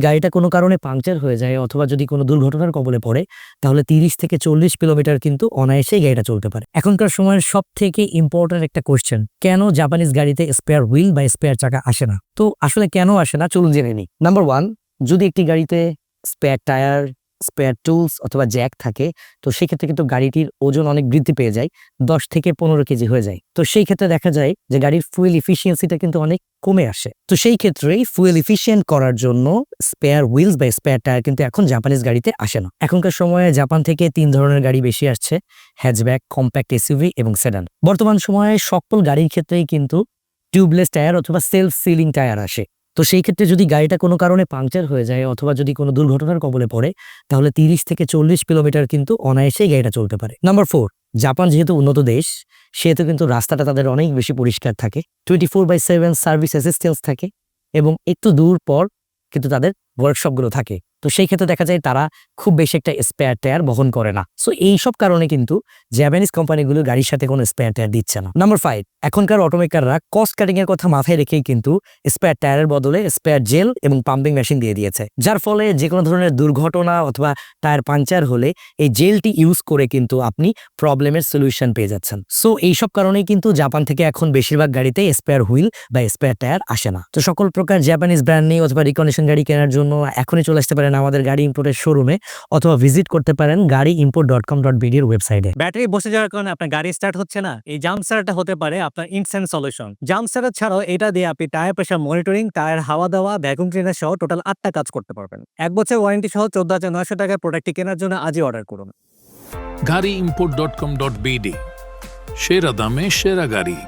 গাড়িটা কোনো কারণে পাংচার হয়ে যায় অথবা যদি কোনো দুর্ঘটনার কবলে পড়ে, তাহলে 30 থেকে 40 কিলোমিটার কিন্তু অনায়াসেই গাড়িটা চলতে পারে। এখনকার সময়ের সবথেকে ইম্পোর্টেন্ট একটা কোয়েশ্চেন, কেন জাপানিজ গাড়িতে স্পেয়ার হুইল বা স্পেয়ার চাকা আসে না? তো আসলে কেন আসে না, চলুন জেনে নিই। নাম্বার 1, যদি একটি গাড়িতে স্পেয়ার টায়ার, স্পেয়ার টুলস অথবা জ্যাক থাকে, তো সেক্ষেত্রে কিন্তু গাড়িটির ওজন অনেক বৃদ্ধি পেয়ে যায়, 10 থেকে 15 কেজি হয়ে যায়। তো সেই ক্ষেত্রে দেখা যায় যে গাড়ির ফুয়েল ইফিসিয়েন্সিটা কিন্তু অনেক কমে আসে। তো সেই ক্ষেত্রেই ফুয়েল ইফিশিয়েন্ট করার জন্য স্পেয়ার হুইলস বা স্পেয়ার টায়ার কিন্তু এখন জাপানিজ গাড়িতে আসে না। এখনকার সময়ে জাপান থেকে 3 ধরনের গাড়ি বেশি আসছে: হ্যাচব্যাক, কম্প্যাক্ট এসইউভি এবং সেডান। বর্তমান সময়ে সকল গাড়ির ক্ষেত্রেই কিন্তু টিউবলেস টায়ার অথবা সেলফ সিলিং টায়ার আসে। তো সেই ক্ষেত্রে যদি গাড়িটা কোনো কারণে পাংচার হয়ে যায় অথবা যদি কোনো দুর্ঘটনার কবলে পড়ে, তাহলে 30 থেকে 40 কিলোমিটার কিন্তু অনায়াসেই গাড়িটা চলতে পারে। নাম্বার 4, জাপান যেহেতু উন্নত দেশ, সেহেতু কিন্তু রাস্তাটা তাদের অনেক বেশি পরিষ্কার থাকে, 24/7 সার্ভিস অ্যাসিস্ট্যান্স থাকে এবং একটু দূর পর কিন্তু তাদের ওয়ার্কশপগুলো থাকে। তো সেই ক্ষেত্রে দেখা যায় তারা খুব বেশি একটা স্পেয়ার টায়ার বহন করে না। সো এইসব কারণে কিন্তু জাপানিজ কোম্পানিগুলো গাড়ির সাথে কোনো স্পেয়ার টায়ার দিচ্ছে না। নাম্বার 5, এখনকার অটোমেকাররা কস্ট কাটিং এর কথা মাথায় রেখেই কিন্তু স্পেয়ার টায়ারের বদলে স্পেয়ার জেল এবং পাম্পিং মেশিন দিয়ে দিয়েছে, যার ফলে যে কোনো ধরনের দুর্ঘটনা অথবা টায়ার পাংচার হলে এই জেলটি ইউজ করে কিন্তু আপনি প্রবলেমের সলিউশন পেয়ে যাচ্ছেন। সো এইসব কারণেই কিন্তু জাপান থেকে এখন বেশিরভাগ গাড়িতে স্পেয়ার হুইল বা স্পেয়ার টায়ার আসে না। তো সকল প্রকার জাপানিজ ব্র্যান্ড নিউ অথবা রিকন্ডিশন গাড়ি কেনার জন্য এখনই চলে আসতে পারেন আমাদের গাড়ি ইম্পোর্টের শোরুমে অথবা ভিজিট করতে পারেন গাড়িimport.com.bd এর ওয়েবসাইটে। ব্যাটারি বসে যাওয়ার কারণে আপনার গাড়ি স্টার্ট হচ্ছে না, এই জাম্প স্টার্টটা হতে পারে আপনার ইনস্ট্যান্ট সলিউশন। জাম্প স্টার্টার ছাড়াও এটা দিয়ে আপনি টায়ার প্রেশার মনিটরিং, টায়ার হাওয়া দেওয়া, ভ্যাকুয়াম ক্লিনার সহ টোটাল 8টা কাজ করতে পারবেন। 1 বছর ওয়ারেন্টি সহ 14,900 টাকার প্রোডাক্টটি কেনার জন্য আজই অর্ডার করুন। গাড়িimport.com.bd, সেরা দামে সেরা গাড়ি।